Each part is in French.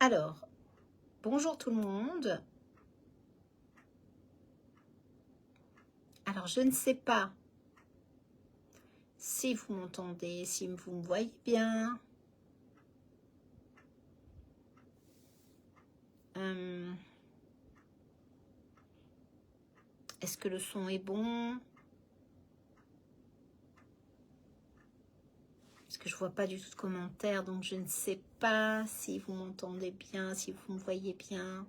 Alors, bonjour tout le monde. Alors, je ne sais pas si vous m'entendez, si vous me voyez bien. Est-ce que le son est bon? Parce que je vois pas du tout de commentaires, donc je ne sais pas si vous m'entendez bien, si vous me voyez bien.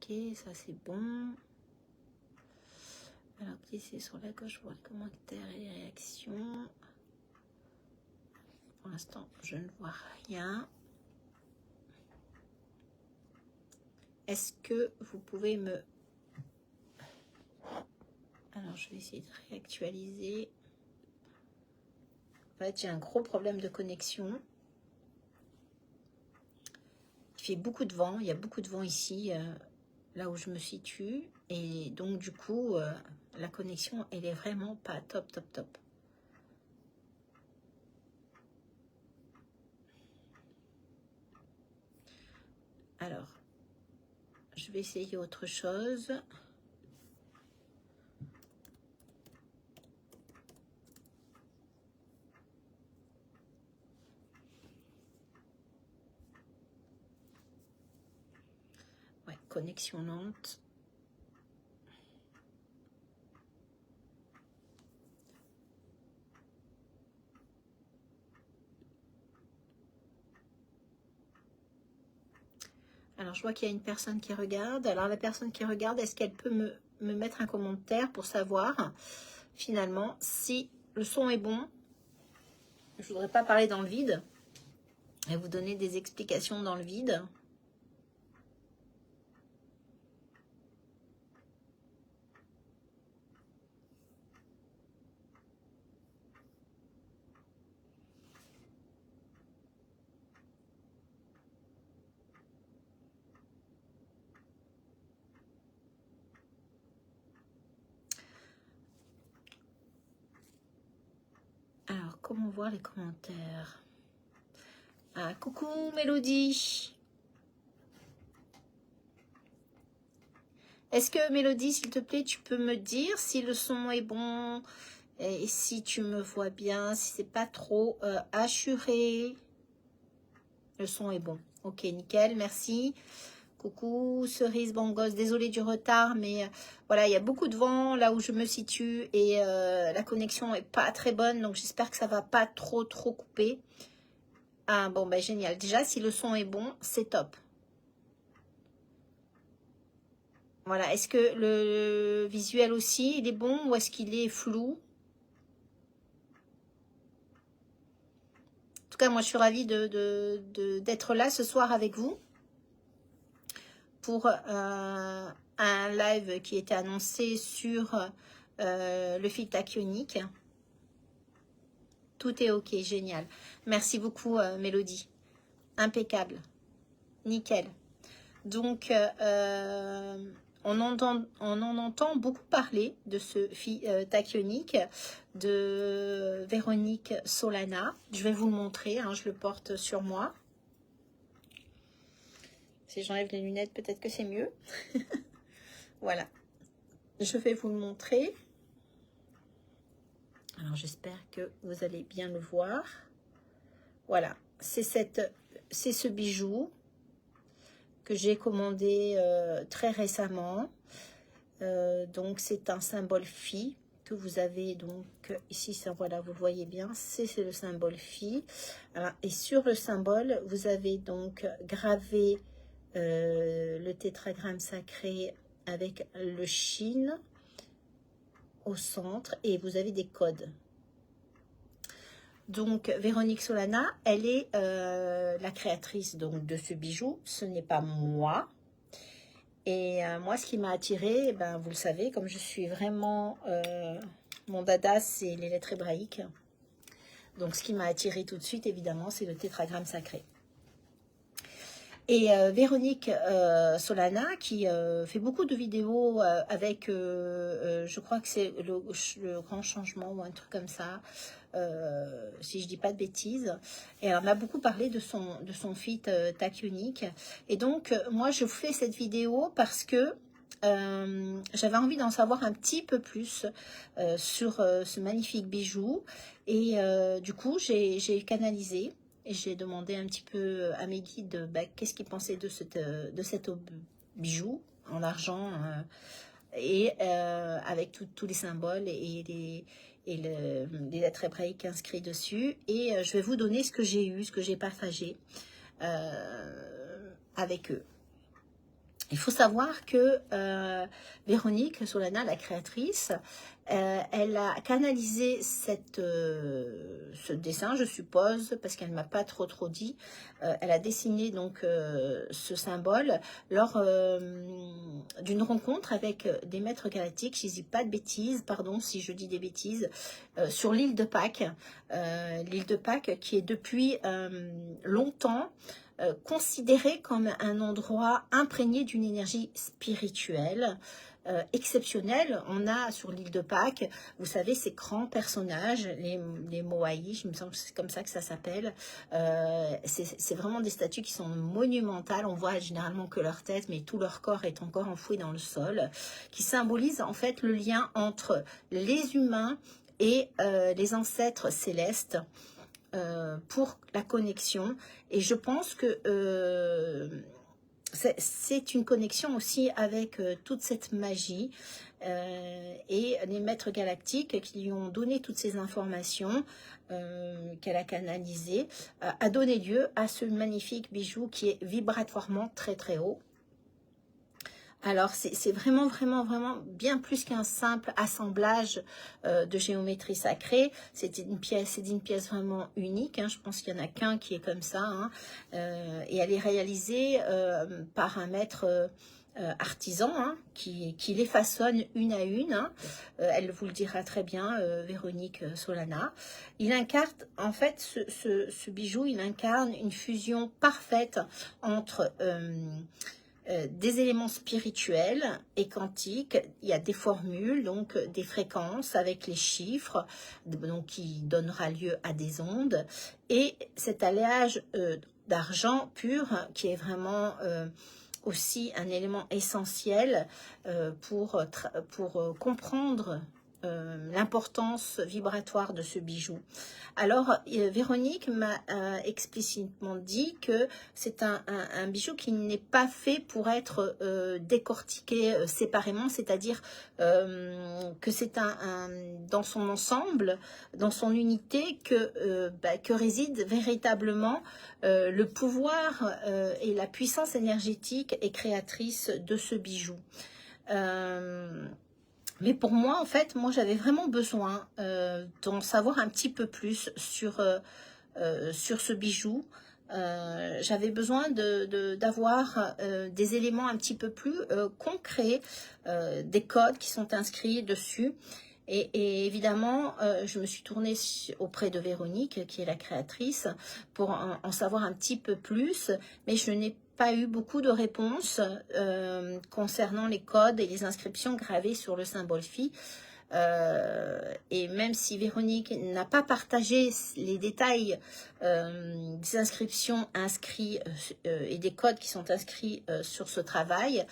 Ok, ça c'est bon. Alors, cliquez sur la gauche pour les commentaires et les réactions. Pour l'instant, je ne vois rien. Est-ce que vous pouvez me... Alors, je vais essayer de réactualiser. En fait, j'ai un gros problème de connexion. Il fait beaucoup de vent. Il y a beaucoup de vent ici, là où je me situe. Et donc, du coup, la connexion, elle est vraiment pas top, top, top. Alors, je vais essayer autre chose. Ouais, connexion lente. Alors, je vois qu'il y a une personne qui regarde. Alors, la personne qui regarde, est-ce qu'elle peut me mettre un commentaire pour savoir, finalement, si le son est bon? Je ne voudrais pas parler dans le vide et vous donner des explications dans le vide. Alors, comment voir les commentaires? Ah, coucou Mélodie. Est-ce que Mélodie, s'il te plaît, tu peux me dire si le son est bon et si tu me vois bien, si c'est pas trop assuré? Le son est bon. Ok, nickel, merci. Coucou Cerise Bangos, désolée du retard, mais voilà, il y a beaucoup de vent là où je me situe et la connexion est pas très bonne, donc j'espère que ça va pas trop couper. Ah bon, ben génial. Déjà, si le son est bon, c'est top. Voilà, est-ce que le visuel aussi, il est bon ou est-ce qu'il est flou? En tout cas, moi, je suis ravie d'être là ce soir avec vous pour un live qui était annoncé sur le fil tachyonique. Tout est ok, génial. Merci beaucoup, Mélodie. Impeccable. Nickel. Donc, on en entend beaucoup parler de ce fil tachyonique de Véronique Solana. Je vais vous le montrer, hein, je le porte sur moi. Si j'enlève les lunettes, peut-être que c'est mieux. Voilà. Je vais vous le montrer. Alors, j'espère que vous allez bien le voir. Voilà. C'est ce bijou que j'ai commandé très récemment. Donc, c'est un symbole phi que vous avez donc ici. Ça, voilà, vous le voyez bien. C'est le symbole phi. Et sur le symbole, vous avez donc gravé le tétragramme sacré avec le Shin au centre et vous avez des codes. Donc Véronique Solana, elle est la créatrice donc de ce bijou. Ce n'est pas moi. Et moi, ce qui m'a attirée, ben, vous le savez, comme je suis vraiment... mon dada, c'est les lettres hébraïques. Donc, ce qui m'a attirée tout de suite, évidemment, c'est le tétragramme sacré. Et Véronique Solana, qui fait beaucoup de vidéos avec, je crois que c'est le grand changement ou un truc comme ça, si je dis pas de bêtises. Et elle m'a beaucoup parlé de son feat tachyonique. Et donc, moi, je fais cette vidéo parce que j'avais envie d'en savoir un petit peu plus sur ce magnifique bijou. Et du coup, j'ai canalisé. Et j'ai demandé un petit peu à mes guides qu'est-ce qu'ils pensaient de cet bijou en argent et avec tous les symboles et les lettres hébraïques inscrites dessus. Et je vais vous donner ce que j'ai eu, ce que j'ai partagé avec eux. Il faut savoir que Véronique Solana, la créatrice, elle a canalisé ce dessin, je suppose, parce qu'elle ne m'a pas trop dit. Elle a dessiné donc ce symbole lors d'une rencontre avec des maîtres galactiques, je ne dis pas de bêtises, pardon si je dis des bêtises, sur l'île de Pâques. L'île de Pâques qui est depuis longtemps considéré comme un endroit imprégné d'une énergie spirituelle exceptionnelle. On a sur l'île de Pâques, vous savez, ces grands personnages, les Moai, je me semble que c'est comme ça que ça s'appelle. C'est vraiment des statues qui sont monumentales. On voit généralement que leur tête, mais tout leur corps est encore enfoui dans le sol, qui symbolisent en fait le lien entre les humains et les ancêtres célestes. Pour la connexion, et je pense que c'est une connexion aussi avec toute cette magie et les maîtres galactiques qui lui ont donné toutes ces informations qu'elle a canalisées, a donné lieu à ce magnifique bijou qui est vibratoirement très haut. Alors, c'est vraiment bien plus qu'un simple assemblage de géométrie sacrée. C'est une pièce vraiment unique. Hein. Je pense qu'il n'y en a qu'un qui est comme ça. Hein. Et elle est réalisée par un maître artisan hein, qui les façonne une à une. Hein. Elle vous le dira très bien, Véronique Solana. Il incarne, en fait, ce bijou, il incarne une fusion parfaite entre... des éléments spirituels et quantiques. Il y a des formules, donc des fréquences avec les chiffres, donc qui donnera lieu à des ondes, et cet alliage d'argent pur qui est vraiment aussi un élément essentiel pour comprendre l'importance vibratoire de ce bijou. Alors, Véronique m'a explicitement dit que c'est un bijou qui n'est pas fait pour être décortiqué séparément, c'est-à-dire que c'est dans son ensemble, dans son unité, que réside véritablement le pouvoir et la puissance énergétique et créatrice de ce bijou. Mais pour moi, en fait, j'avais vraiment besoin d'en savoir un petit peu plus sur ce bijou. J'avais besoin d'avoir des éléments un petit peu plus concrets, des codes qui sont inscrits dessus. Et évidemment, je me suis tournée auprès de Véronique, qui est la créatrice, pour en savoir un petit peu plus, mais je n'ai pas eu beaucoup de réponses concernant les codes et les inscriptions gravées sur le symbole phi. Et même si Véronique n'a pas partagé les détails des inscriptions inscrites et des codes qui sont inscrits sur ce travail,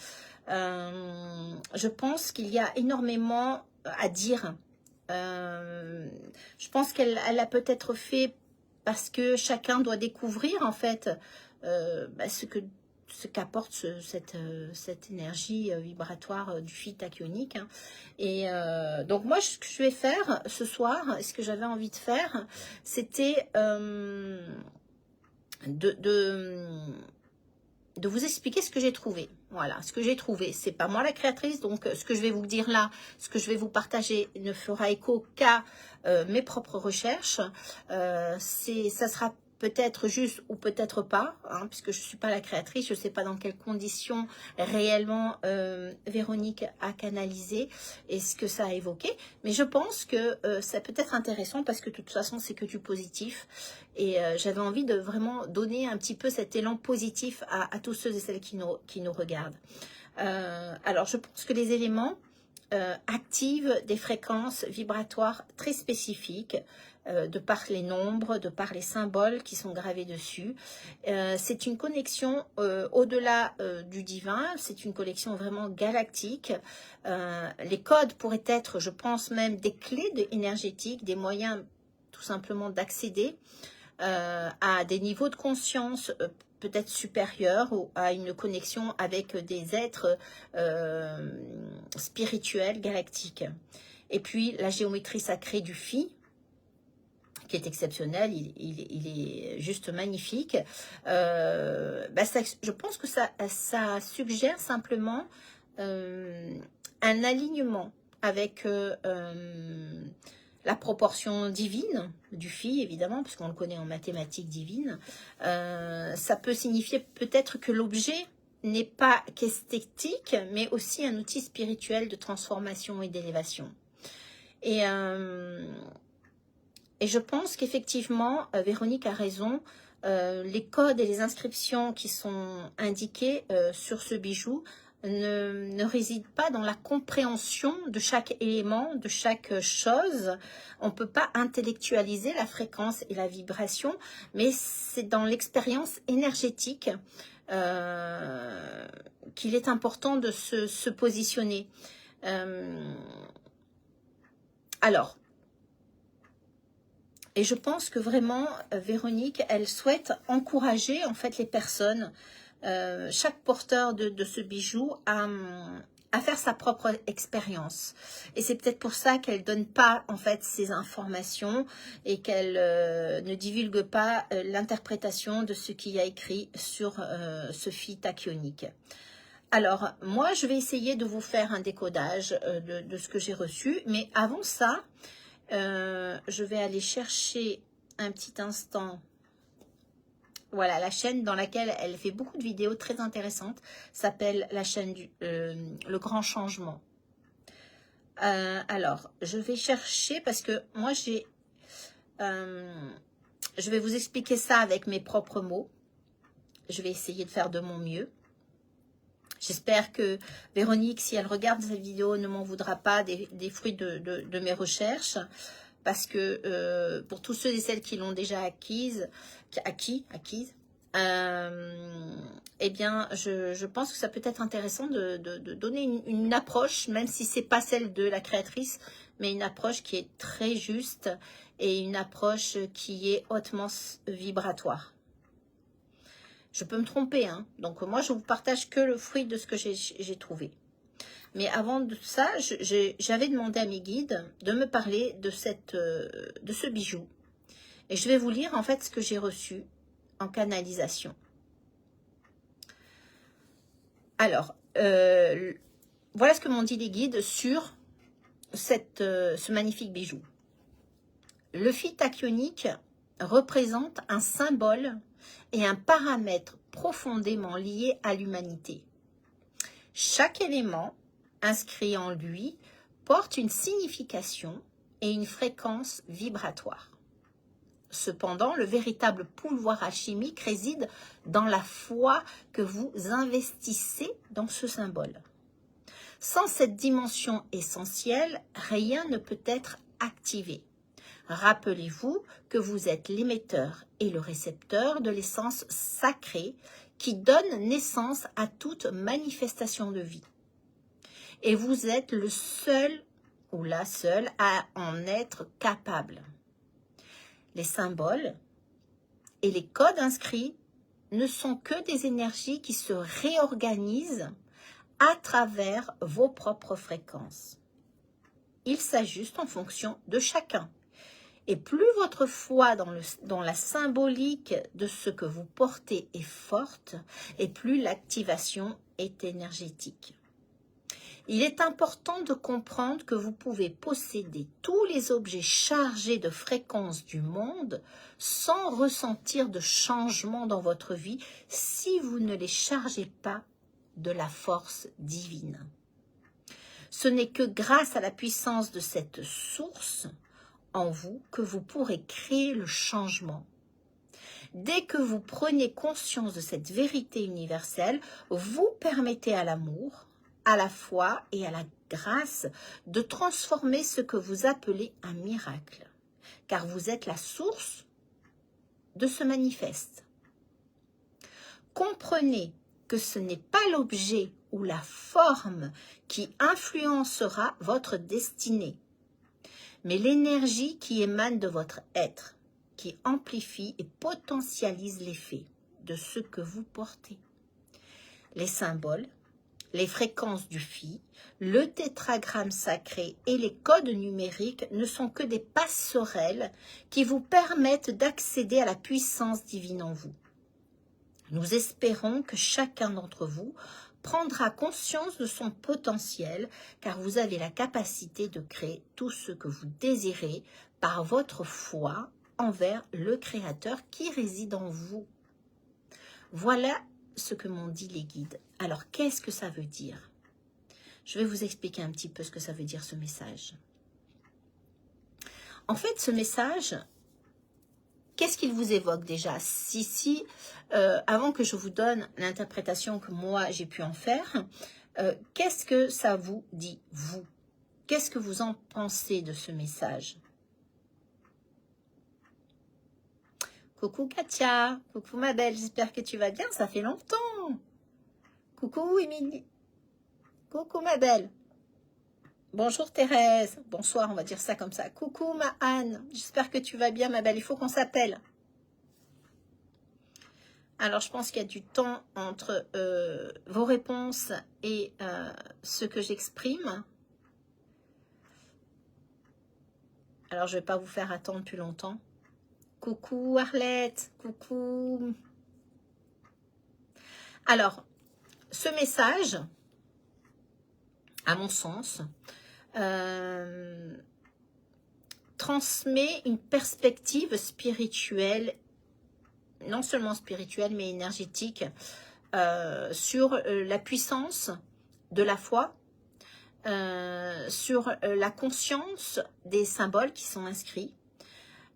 je pense qu'il y a énormément à dire. Je pense qu'elle a peut-être fait parce que chacun doit découvrir en fait ce qu'apporte cette énergie vibratoire du fil tachyonique. Hein. Et donc moi, ce que je vais faire ce soir, ce que j'avais envie de faire, c'était de vous expliquer ce que j'ai trouvé. Voilà, ce que j'ai trouvé. C'est pas moi la créatrice, donc ce que je vais vous dire là, ce que je vais vous partager ne fera écho qu'à mes propres recherches. Ça sera peut-être juste ou peut-être pas, hein, puisque je ne suis pas la créatrice, je ne sais pas dans quelles conditions réellement Véronique a canalisé et ce que ça a évoqué, mais je pense que ça peut être intéressant parce que de toute façon c'est que du positif et j'avais envie de vraiment donner un petit peu cet élan positif à tous ceux et celles qui nous regardent. Alors je pense que les éléments activent des fréquences vibratoires très spécifiques, de par les nombres, de par les symboles qui sont gravés dessus. C'est une connexion au-delà du divin, c'est une connexion vraiment galactique. Les codes pourraient être, je pense même, des clés énergétiques, des moyens tout simplement d'accéder à des niveaux de conscience peut-être supérieurs ou à une connexion avec des êtres spirituels, galactiques. Et puis la géométrie sacrée du Phi, qui est exceptionnel, il est juste magnifique. Je pense que ça suggère simplement un alignement avec la proportion divine du Phi, évidemment, parce qu'on le connaît en mathématiques divines. Ça peut signifier peut-être que l'objet n'est pas qu'esthétique, mais aussi un outil spirituel de transformation et d'élévation. Et je pense qu'effectivement, Véronique a raison, les codes et les inscriptions qui sont indiqués sur ce bijou ne résident pas dans la compréhension de chaque élément, de chaque chose. On ne peut pas intellectualiser la fréquence et la vibration, mais c'est dans l'expérience énergétique qu'il est important de se positionner. Alors, et je pense que vraiment, Véronique, elle souhaite encourager en fait les personnes, chaque porteur de ce bijou à faire sa propre expérience. Et c'est peut-être pour ça qu'elle ne donne pas en fait ces informations et qu'elle ne divulgue pas l'interprétation de ce qu'il y a écrit sur ce Phi tachyonique. Alors, moi, je vais essayer de vous faire un décodage de ce que j'ai reçu, mais avant ça, je vais aller chercher un petit instant, voilà, la chaîne dans laquelle elle fait beaucoup de vidéos très intéressantes, s'appelle la chaîne Le Grand Changement. Alors, je vais chercher parce que moi je vais vous expliquer ça avec mes propres mots. Je vais essayer de faire de mon mieux. J'espère que Véronique, si elle regarde cette vidéo, ne m'en voudra pas des fruits de mes recherches. Parce que pour tous ceux et celles qui l'ont déjà acquise, eh bien, je pense que ça peut être intéressant de donner une approche, même si ce n'est pas celle de la créatrice, mais une approche qui est très juste et une approche qui est hautement vibratoire. Je peux me tromper, hein. Donc moi je vous partage que le fruit de ce que j'ai trouvé. Mais avant de ça, j'avais demandé à mes guides de me parler de ce bijou. Et je vais vous lire en fait ce que j'ai reçu en canalisation. Alors, voilà ce que m'ont dit les guides sur ce magnifique bijou. Le Phi tachyonique représente un symbole et un paramètre profondément liés à l'humanité. Chaque élément inscrit en lui porte une signification et une fréquence vibratoire. Cependant, le véritable pouvoir alchimique réside dans la foi que vous investissez dans ce symbole. Sans cette dimension essentielle, rien ne peut être activé. Rappelez-vous que vous êtes l'émetteur et le récepteur de l'essence sacrée qui donne naissance à toute manifestation de vie. Et vous êtes le seul ou la seule à en être capable. Les symboles et les codes inscrits ne sont que des énergies qui se réorganisent à travers vos propres fréquences. Ils s'ajustent en fonction de chacun. Et plus votre foi dans la symbolique de ce que vous portez est forte, et plus l'activation est énergétique. Il est important de comprendre que vous pouvez posséder tous les objets chargés de fréquences du monde sans ressentir de changement dans votre vie si vous ne les chargez pas de la force divine. Ce n'est que grâce à la puissance de cette source en vous que vous pourrez créer le changement. Dès que vous prenez conscience de cette vérité universelle, vous permettez à l'amour, à la foi et à la grâce de transformer ce que vous appelez un miracle, car vous êtes la source de ce manifeste. Comprenez que ce n'est pas l'objet ou la forme qui influencera votre destinée, mais l'énergie qui émane de votre être, qui amplifie et potentialise l'effet de ce que vous portez. Les symboles, les fréquences du Phi, le tétragramme sacré et les codes numériques ne sont que des passerelles qui vous permettent d'accéder à la puissance divine en vous. Nous espérons que chacun d'entre vous prendra conscience de son potentiel, car vous avez la capacité de créer tout ce que vous désirez par votre foi envers le Créateur qui réside en vous. Voilà ce que m'ont dit les guides. Alors, qu'est-ce que ça veut dire? Je vais vous expliquer un petit peu ce que ça veut dire, ce message. En fait, ce message, qu'est-ce qu'il vous évoque déjà? Avant que je vous donne l'interprétation que moi j'ai pu en faire, qu'est-ce que ça vous dit, vous? Qu'est-ce que vous en pensez de ce message? Coucou Katia, coucou ma belle, j'espère que tu vas bien, ça fait longtemps. Coucou Émilie, coucou ma belle. Bonjour Thérèse, bonsoir, on va dire ça comme ça. Coucou ma Anne, j'espère que tu vas bien ma belle, il faut qu'on s'appelle. Alors je pense qu'il y a du temps entre vos réponses et ce que j'exprime. Alors je ne vais pas vous faire attendre plus longtemps. Coucou Arlette, coucou. Alors, ce message, à mon sens, transmet une perspective spirituelle, non seulement spirituelle, mais énergétique, sur la puissance de la foi, sur la conscience des symboles qui sont inscrits.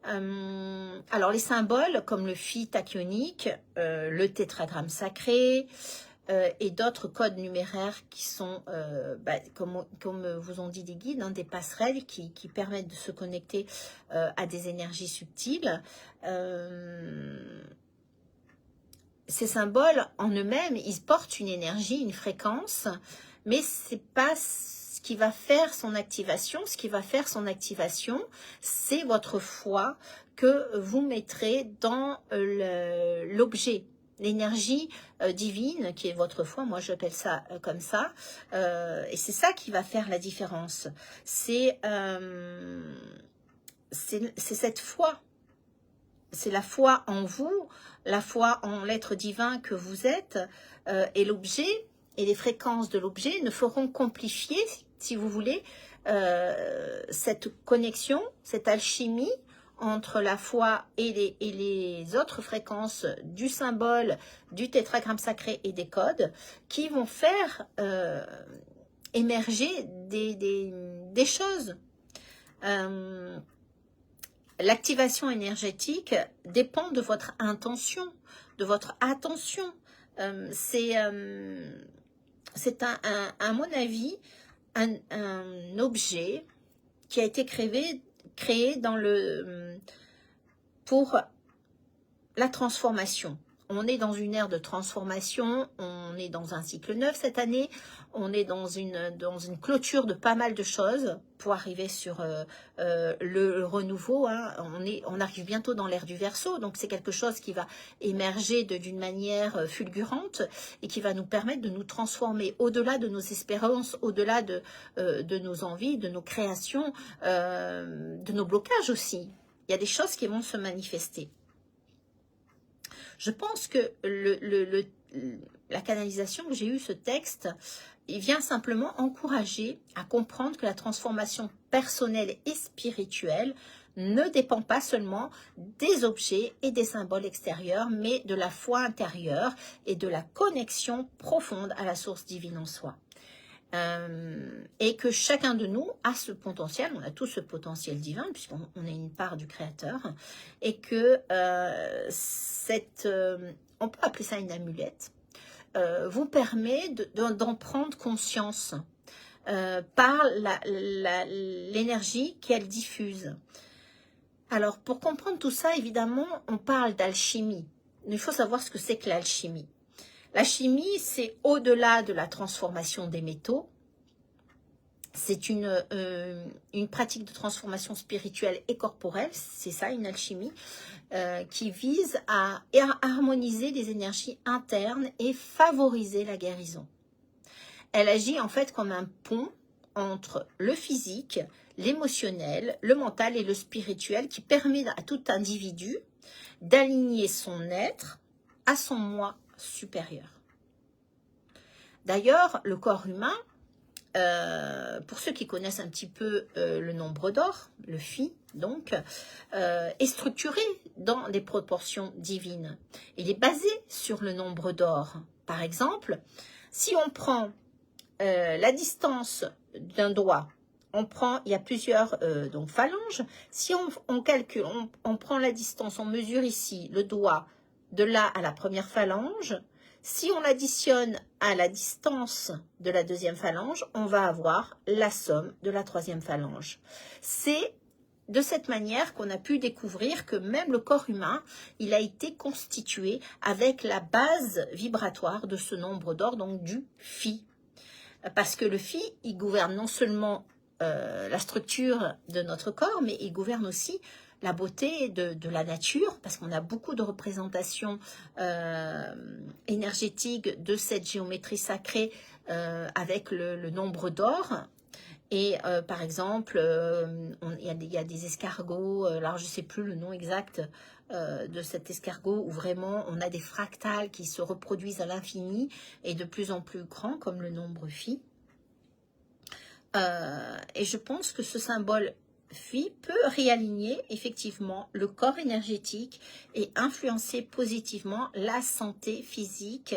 Alors les symboles comme le Phi tachyonique, le tétragramme sacré et d'autres codes numéraires qui sont, comme vous ont dit des guides, hein, des passerelles qui permettent de se connecter à des énergies subtiles. Ces symboles en eux-mêmes, ils portent une énergie, une fréquence, mais c'est pas ce qui va faire son activation. Ce qui va faire son activation, c'est votre foi que vous mettrez dans l'objet, l'énergie divine qui est votre foi. Moi, j'appelle ça comme ça. Et c'est ça qui va faire la différence. C'est cette foi. C'est la foi en vous, la foi en l'être divin que vous êtes, et l'objet et les fréquences de l'objet ne feront qu'amplifier, si vous voulez, cette connexion, cette alchimie entre la foi et les autres fréquences du symbole, du tétragramme sacré et des codes, qui vont faire émerger des choses. L'activation énergétique dépend de votre intention, de votre attention. C'est à mon avis un objet qui a été créé pour la transformation. On est dans une ère de transformation, on est dans un cycle neuf cette année, on est dans une clôture de pas mal de choses pour arriver sur le renouveau. Hein. On arrive bientôt dans l'ère du Verseau, donc c'est quelque chose qui va émerger d'une manière fulgurante et qui va nous permettre de nous transformer au-delà de nos espérances, au-delà de nos envies, de nos créations, de nos blocages aussi. Il y a des choses qui vont se manifester. Je pense que la canalisation que j'ai eue, ce texte, il vient simplement encourager à comprendre que la transformation personnelle et spirituelle ne dépend pas seulement des objets et des symboles extérieurs, mais de la foi intérieure et de la connexion profonde à la source divine en soi. Et que chacun de nous a ce potentiel, on a tous ce potentiel divin, puisqu'on est une part du Créateur, et que on peut appeler ça une amulette, vous permet d'en prendre conscience par l'énergie qu'elle diffuse. Alors, pour comprendre tout ça, évidemment, on parle d'alchimie. Il faut savoir ce que c'est que l'alchimie. L'alchimie, c'est au-delà de la transformation des métaux. C'est une pratique de transformation spirituelle et corporelle, c'est ça une alchimie, qui vise à harmoniser les énergies internes et favoriser la guérison. Elle agit en fait comme un pont entre le physique, l'émotionnel, le mental et le spirituel qui permet à tout individu d'aligner son être à son moi supérieur. D'ailleurs, le corps humain, pour ceux qui connaissent un petit peu le nombre d'or, le phi, donc, est structuré dans des proportions divines. Il est basé sur le nombre d'or. Par exemple, si on prend la distance d'un doigt, il y a plusieurs donc phalanges. Si on calcule, on prend la distance, on mesure ici le doigt de là à la première phalange. Si on additionne à la distance de la deuxième phalange, on va avoir la somme de la troisième phalange. C'est de cette manière qu'on a pu découvrir que même le corps humain, il a été constitué avec la base vibratoire de ce nombre d'or, donc du phi. Parce que le phi, il gouverne non seulement la structure de notre corps, mais il gouverne aussi la beauté de la nature, parce qu'on a beaucoup de représentations énergétiques de cette géométrie sacrée avec le nombre d'or. Et par exemple, il y a des escargots, alors je ne sais plus le nom exact de cet escargot, où vraiment on a des fractales qui se reproduisent à l'infini et de plus en plus grands, comme le nombre phi. Et je pense que ce symbole phi peut réaligner effectivement le corps énergétique et influencer positivement la santé physique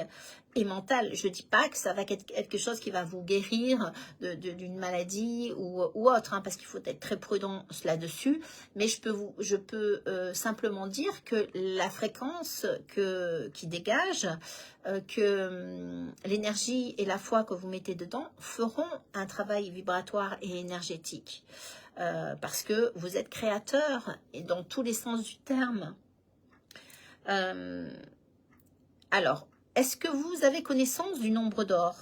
et mentale. Je ne dis pas que ça va être quelque chose qui va vous guérir d'une maladie ou autre, hein, parce qu'il faut être très prudent là-dessus, mais je peux simplement dire que la fréquence qui dégage, que l'énergie et la foi que vous mettez dedans feront un travail vibratoire et énergétique. Parce que vous êtes créateur, et dans tous les sens du terme. Alors, est-ce que vous avez connaissance du nombre d'or?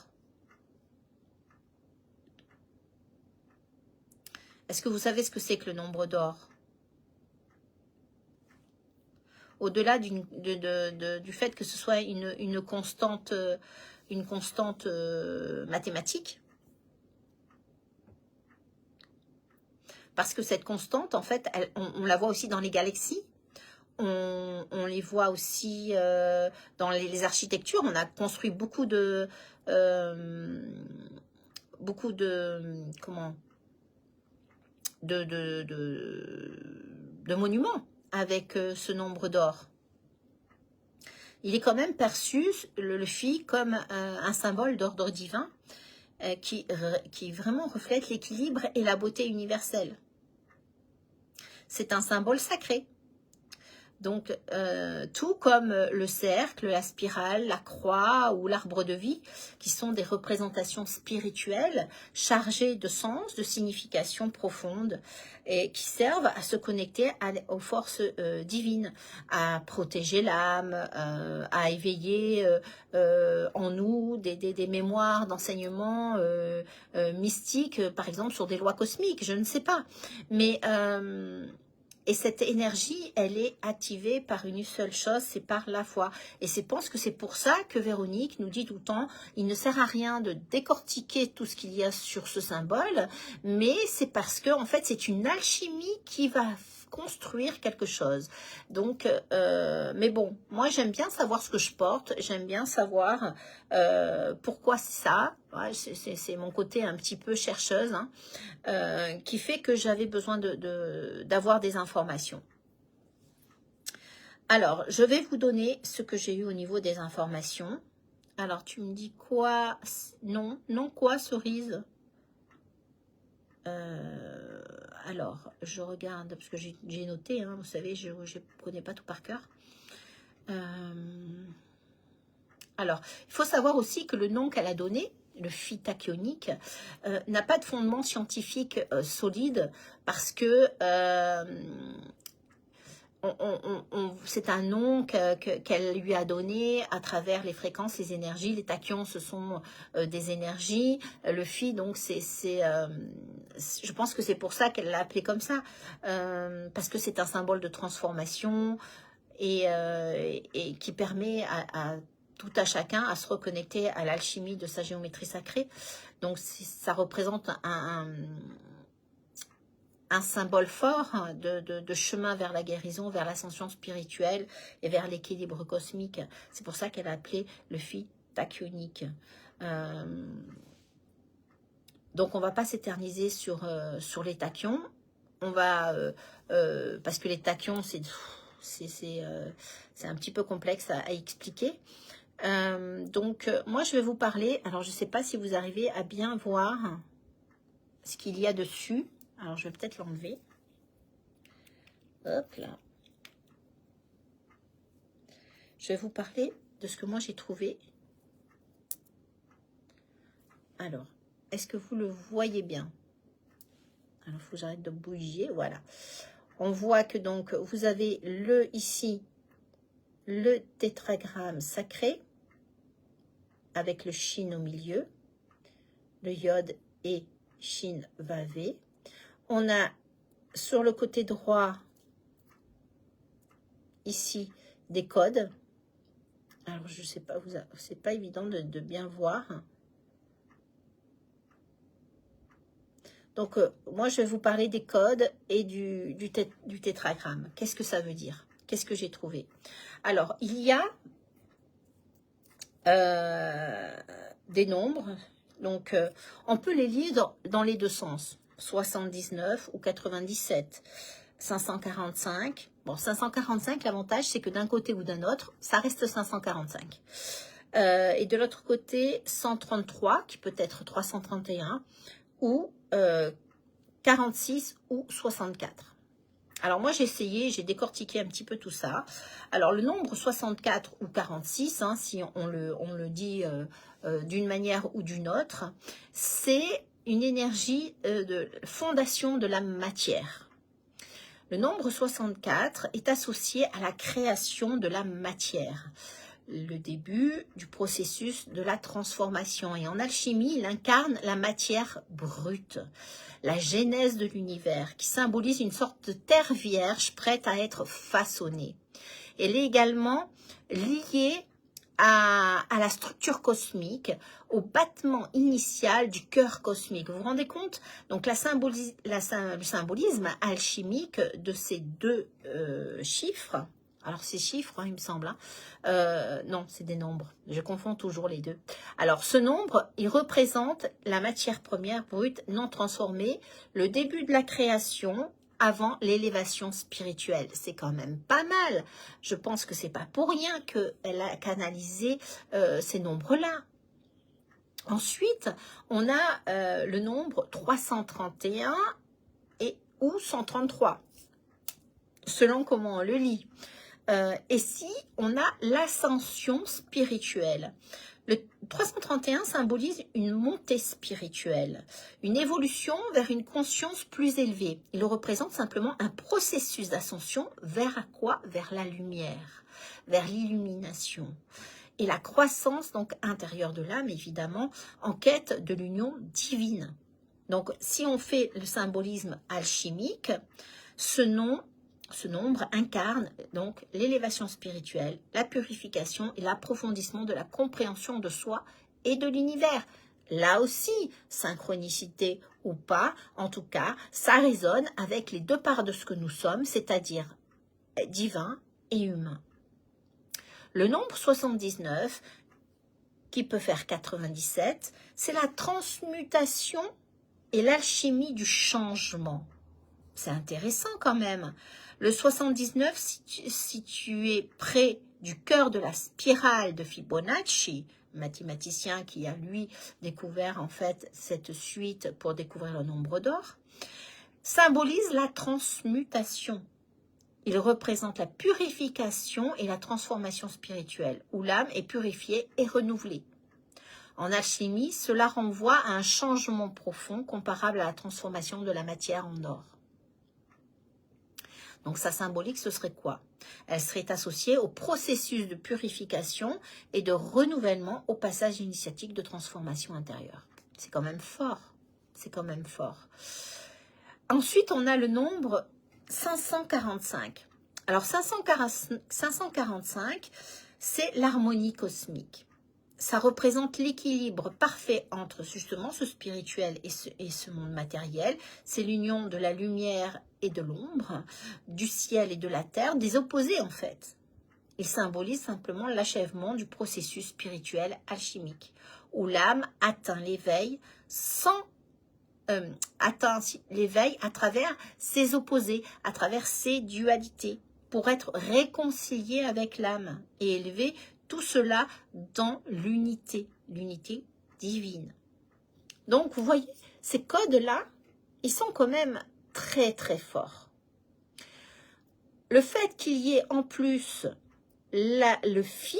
Est-ce que vous savez ce que c'est que le nombre d'or? Au-delà du fait que ce soit une constante mathématique. Parce que cette constante, en fait, on la voit aussi dans les galaxies. On les voit aussi dans les architectures. On a construit beaucoup de monuments avec ce nombre d'or. Il est quand même perçu, le phi, comme un symbole d'ordre divin qui vraiment reflète l'équilibre et la beauté universelle. C'est un symbole sacré. Donc, tout comme le cercle, la spirale, la croix ou l'arbre de vie, qui sont des représentations spirituelles chargées de sens, de signification profonde, et qui servent à se connecter aux forces divines, à protéger l'âme, à éveiller en nous des mémoires d'enseignements mystiques, par exemple sur des lois cosmiques, je ne sais pas. Mais... et cette énergie, elle est activée par une seule chose, c'est par la foi. Et je pense que c'est pour ça que Véronique nous dit tout le temps, il ne sert à rien de décortiquer tout ce qu'il y a sur ce symbole, mais c'est parce que en fait, c'est une alchimie qui va construire quelque chose. Donc, mais bon, moi j'aime bien savoir ce que je porte, j'aime bien savoir pourquoi c'est ça. Ouais, c'est mon côté un petit peu chercheuse, hein, qui fait que j'avais besoin d'avoir des informations. Alors, je vais vous donner ce que j'ai eu au niveau des informations. Alors, tu me dis quoi? Non, non quoi, cerise? Alors, je regarde, parce que j'ai noté, hein, vous savez, je ne connais pas tout par cœur. Alors, il faut savoir aussi que le nom qu'elle a donné, le phi tachyonique, n'a pas de fondement scientifique solide, parce que c'est un nom qu'elle lui a donné à travers les fréquences, les énergies. Les tachyons, ce sont des énergies. Le phi, donc, je pense que c'est pour ça qu'elle l'a appelé comme ça, parce que c'est un symbole de transformation et qui permet à tout à chacun à se reconnecter à l'alchimie de sa géométrie sacrée. Donc, ça représente un symbole fort de chemin vers la guérison, vers l'ascension spirituelle et vers l'équilibre cosmique. C'est pour ça qu'elle a appelé le phi tachyonique. Donc on ne va pas s'éterniser sur les tachyons. On va, parce que les tachyons, c'est un petit peu complexe à expliquer. Donc moi je vais vous parler, alors je ne sais pas si vous arrivez à bien voir ce qu'il y a dessus. Alors, je vais peut-être l'enlever. Hop là. Je vais vous parler de ce que moi j'ai trouvé. Alors, est-ce que vous le voyez bien? Alors, il faut que j'arrête de bouger. Voilà. On voit que donc, vous avez ici, le tétragramme sacré, avec le Shin au milieu, le Yod et Shin Vavé. On a sur le côté droit, ici, des codes. Alors, je ne sais pas, c'est pas évident de bien voir. Donc, moi, je vais vous parler des codes et du tétragramme. Qu'est-ce que ça veut dire? Qu'est-ce que j'ai trouvé? Alors, il y a des nombres. Donc, on peut les lire dans les deux sens. 79 ou 97. 545. Bon, 545, l'avantage, c'est que d'un côté ou d'un autre, ça reste 545. Et de l'autre côté, 133, qui peut être 331, ou 46 ou 64. Alors moi, j'ai essayé, j'ai décortiqué un petit peu tout ça. Alors, le nombre 64 ou 46, hein, si on le dit d'une manière ou d'une autre, c'est une énergie de fondation de la matière. Le nombre 64 est associé à la création de la matière, le début du processus de la transformation. Et en alchimie, il incarne la matière brute, la genèse de l'univers, qui symbolise une sorte de terre vierge prête à être façonnée. Elle est également liée à la structure cosmique, au battement initial du cœur cosmique. Vous vous rendez compte? Donc le symbolisme alchimique de ces deux chiffres, alors ces chiffres, hein, il me semble, hein, non, c'est des nombres, je confonds toujours les deux. Alors ce nombre, il représente la matière première brute non transformée, le début de la création, avant l'élévation spirituelle. C'est quand même pas mal. Je pense que c'est pas pour rien qu'elle a canalisé ces nombres-là. Ensuite, on a le nombre 331 ou 133, selon comment on le lit. Et si on a l'ascension spirituelle. Le 331 symbolise une montée spirituelle, une évolution vers une conscience plus élevée. Il représente simplement un processus d'ascension vers quoi? Vers la lumière, vers l'illumination. Et la croissance donc intérieure de l'âme, évidemment, en quête de l'union divine. Donc, si on fait le symbolisme alchimique, ce nombre incarne donc l'élévation spirituelle, la purification et l'approfondissement de la compréhension de soi et de l'univers. Là aussi, synchronicité ou pas, en tout cas, ça résonne avec les deux parts de ce que nous sommes, c'est-à-dire divin et humain. Le nombre 79, qui peut faire 97, c'est la transmutation et l'alchimie du changement. C'est intéressant quand même. Le 79, si tu es près du cœur de la spirale de Fibonacci, mathématicien qui a lui découvert en fait cette suite pour découvrir le nombre d'or, symbolise la transmutation. Il représente la purification et la transformation spirituelle, où l'âme est purifiée et renouvelée. En alchimie, cela renvoie à un changement profond comparable à la transformation de la matière en or. Donc sa symbolique, ce serait quoi? Elle serait associée au processus de purification et de renouvellement au passage initiatique de transformation intérieure. C'est quand même fort. C'est quand même fort. Ensuite, on a le nombre 545. Alors 545, c'est l'harmonie cosmique. Ça représente l'équilibre parfait entre justement ce spirituel et ce monde matériel. C'est l'union de la lumière et de l'ombre, du ciel et de la terre, des opposés en fait. Il symbolise simplement l'achèvement du processus spirituel alchimique, où l'âme atteint l'éveil à travers ses opposés, à travers ses dualités, pour être réconcilié avec l'âme et élever tout cela dans l'unité divine. Donc, vous voyez, ces codes-là, ils sont quand même très, très forts. Le fait qu'il y ait en plus le phi,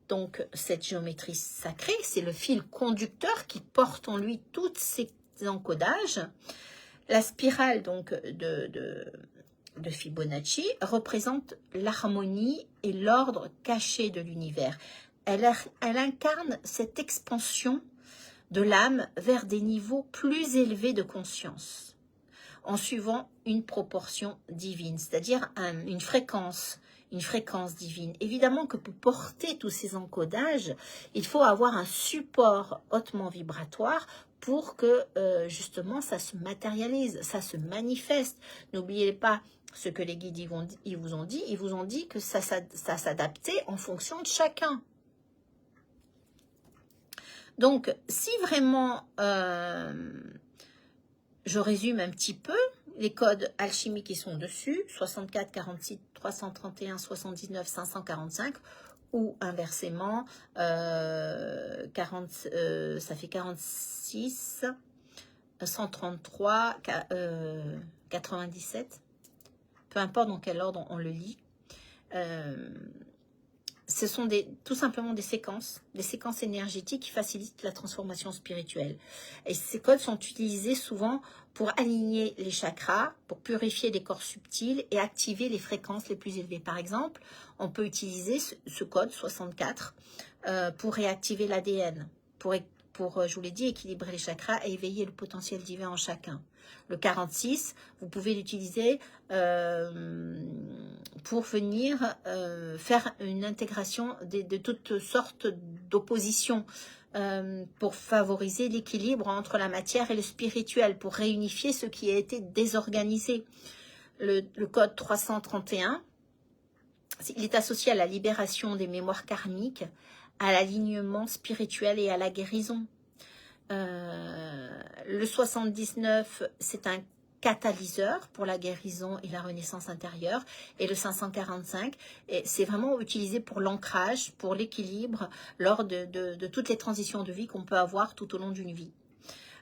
donc cette géométrie sacrée, c'est le fil conducteur qui porte en lui tous ces encodages. La spirale donc de Fibonacci représente l'harmonie et l'ordre caché de l'univers. Elle incarne cette expansion de l'âme vers des niveaux plus élevés de conscience, en suivant une proportion divine, c'est-à-dire une fréquence divine. Évidemment que pour porter tous ces encodages, il faut avoir un support hautement vibratoire pour que justement ça se matérialise, ça se manifeste. N'oubliez pas ce que les guides ils vous ont dit. Ils vous ont dit que ça s'adaptait en fonction de chacun. Donc, si vraiment, je résume un petit peu, les codes alchimiques qui sont dessus, 64, 46, 331, 79, 545, ou inversement, 40, ça fait 46, 133, 97, peu importe dans quel ordre on le lit. Ce sont tout simplement des séquences énergétiques qui facilitent la transformation spirituelle. Et ces codes sont utilisés souvent pour aligner les chakras, pour purifier les corps subtils et activer les fréquences les plus élevées. Par exemple, on peut utiliser ce code 64 pour réactiver l'ADN, pour, je vous l'ai dit, équilibrer les chakras et éveiller le potentiel divin en chacun. Le 46, vous pouvez l'utiliser pour venir faire une intégration de toutes sortes d'oppositions, pour favoriser l'équilibre entre la matière et le spirituel, pour réunifier ce qui a été désorganisé. Le code 331, il est associé à la libération des mémoires karmiques, à l'alignement spirituel et à la guérison. Le 79, c'est un catalyseur pour la guérison et la renaissance intérieure. Et le 545, c'est vraiment utilisé pour l'ancrage, pour l'équilibre, lors de toutes les transitions de vie qu'on peut avoir tout au long d'une vie.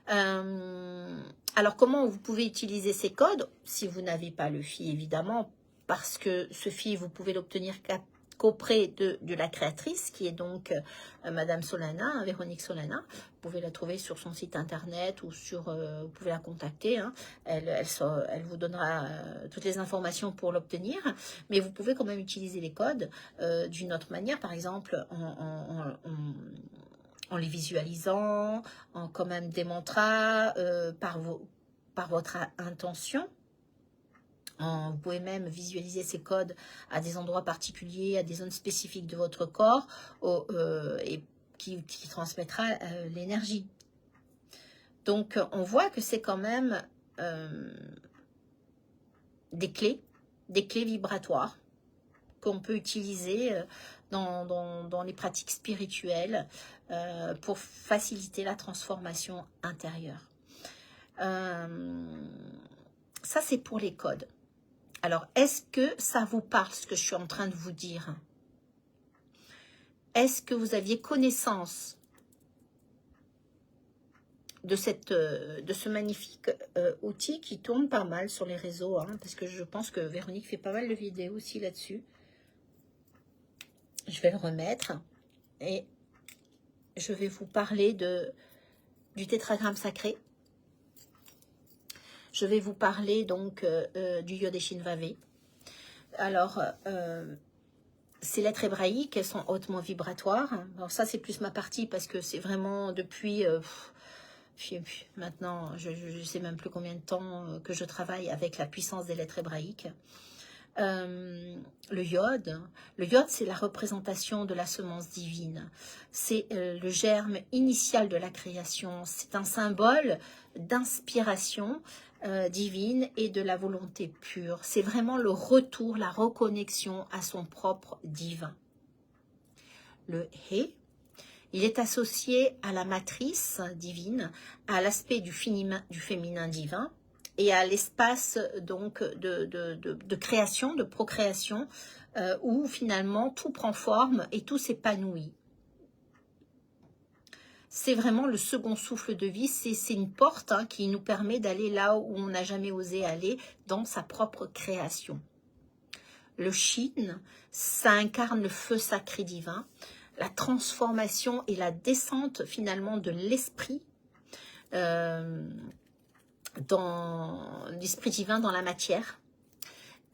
Alors, comment vous pouvez utiliser ces codes? Si vous n'avez pas le phi, évidemment, parce que ce phi, vous pouvez l'obtenir qu'auprès de la créatrice, qui est donc Madame Solana, Véronique Solana. Vous pouvez la trouver sur son site internet ou vous pouvez la contacter. Hein. Elle vous donnera toutes les informations pour l'obtenir. Mais vous pouvez quand même utiliser les codes d'une autre manière, par exemple en les visualisant, en quand même des mantras, par votre intention. Vous pouvez même visualiser ces codes à des endroits particuliers, à des zones spécifiques de votre corps, et qui transmettra l'énergie. Donc, on voit que c'est quand même des clés vibratoires qu'on peut utiliser dans les pratiques spirituelles pour faciliter la transformation intérieure. Ça, c'est pour les codes. Alors, est-ce que ça vous parle, ce que je suis en train de vous dire? Est-ce que vous aviez connaissance de ce magnifique outil qui tourne pas mal sur les réseaux, hein, parce que je pense que Véronique fait pas mal de vidéos aussi là-dessus. Je vais le remettre et je vais vous parler du tétragramme sacré. Je vais vous parler donc du Yod-et-Shin-Vav. Alors, ces lettres hébraïques, elles sont hautement vibratoires. Alors ça, c'est plus ma partie parce que c'est vraiment depuis... maintenant, je ne sais même plus combien de temps que je travaille avec la puissance des lettres hébraïques. Le iode, c'est la représentation de la semence divine. C'est le germe initial de la création. C'est un symbole d'inspiration divine et de la volonté pure. C'est vraiment le retour, la reconnexion à son propre divin. Le He, il est associé à la matrice divine, à l'aspect du féminin divin et à l'espace donc de création, de procréation, où finalement tout prend forme et tout s'épanouit. C'est vraiment le second souffle de vie, c'est une porte qui nous permet d'aller là où on n'a jamais osé aller, dans sa propre création. Le Shin, ça incarne le feu sacré divin, la transformation et la descente finalement de l'esprit, dans l'esprit divin dans la matière.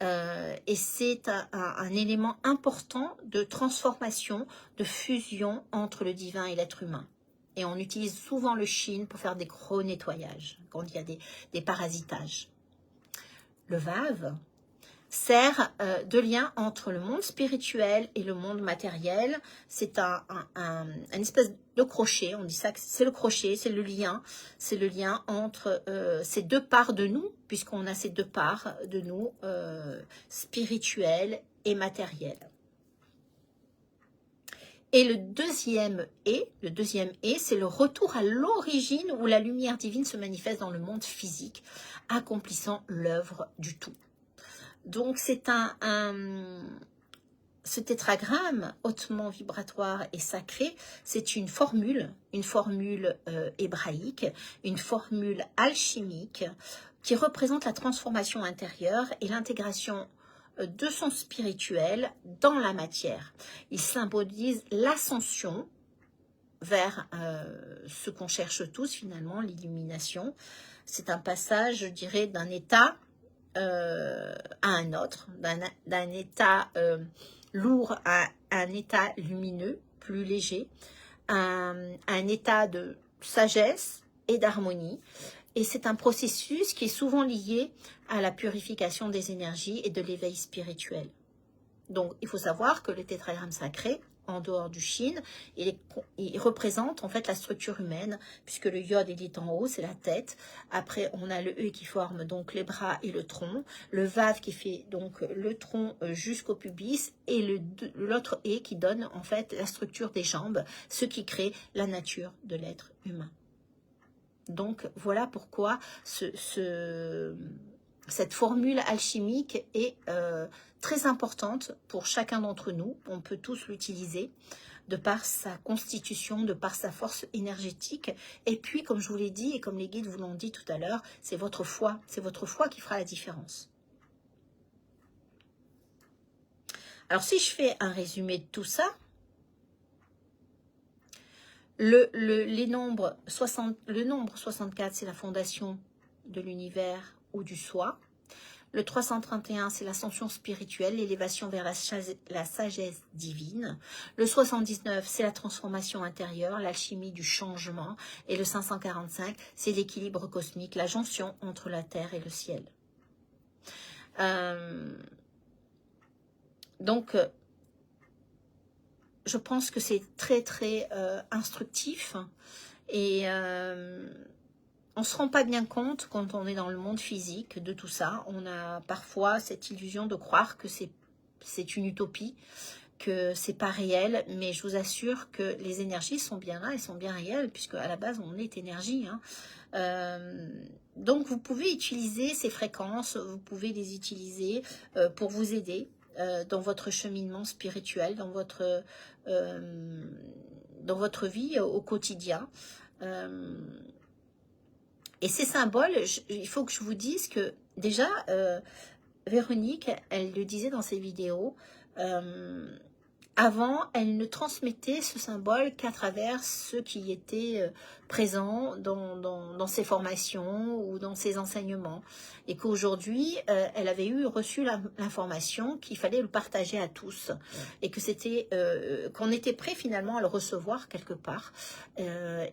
Et c'est un élément important de transformation, de fusion entre le divin et l'être humain. Et on utilise souvent le Shin pour faire des gros nettoyages, quand il y a des parasitages. Le Vav sert de lien entre le monde spirituel et le monde matériel. C'est un espèce de crochet, on dit ça, c'est le crochet, c'est le lien entre ces deux parts de nous, puisqu'on a ces deux parts de nous, spirituelles et matérielles. Et le deuxième E, c'est le retour à l'origine où la lumière divine se manifeste dans le monde physique, accomplissant l'œuvre du tout. Donc c'est ce tétragramme hautement vibratoire et sacré, c'est une formule hébraïque, une formule alchimique qui représente la transformation intérieure et l'intégration de son spirituel dans la matière. Il symbolise l'ascension vers ce qu'on cherche tous finalement, l'illumination. C'est un passage, je dirais, d'un état à un autre, d'un état lourd à un état lumineux, plus léger, un état de sagesse et d'harmonie. Et c'est un processus qui est souvent lié à la purification des énergies et de l'éveil spirituel. Donc, il faut savoir que le tétragramme sacré, en dehors du Shin, il représente en fait la structure humaine, puisque le Yod, il est en haut, c'est la tête. Après, on a le E qui forme donc les bras et le tronc, le Vav qui fait donc le tronc jusqu'au pubis, et l'autre E qui donne en fait la structure des jambes, ce qui crée la nature de l'être humain. Donc, voilà pourquoi cette formule alchimique est très importante pour chacun d'entre nous. On peut tous l'utiliser de par sa constitution, de par sa force énergétique. Et puis, comme je vous l'ai dit et comme les guides vous l'ont dit tout à l'heure, c'est votre foi qui fera la différence. Alors, si je fais un résumé de tout ça, le nombre 64, c'est la fondation de l'univers ou du soi. Le 331, c'est l'ascension spirituelle, l'élévation vers la sagesse divine. Le 79, c'est la transformation intérieure, l'alchimie du changement. Et le 545, c'est l'équilibre cosmique, la jonction entre la terre et le ciel. Donc, je pense que c'est très, très instructif. Et on ne se rend pas bien compte quand on est dans le monde physique de tout ça. On a parfois cette illusion de croire que c'est une utopie, que c'est pas réel, mais je vous assure que les énergies sont bien là, elles sont bien réelles, puisque à la base on est énergie, hein. Donc vous pouvez utiliser ces fréquences, vous pouvez les utiliser pour vous aider dans votre cheminement spirituel, dans votre vie au quotidien. Et ces symboles, il faut que je vous dise que déjà, Véronique, elle le disait dans ses vidéos, avant, elle ne transmettait ce symbole qu'à travers ceux qui étaient présents dans ses formations ou dans ses enseignements. Et qu'aujourd'hui, elle avait reçu l'information qu'il fallait le partager à tous. Et que c'était qu'on était prêt finalement à le recevoir quelque part.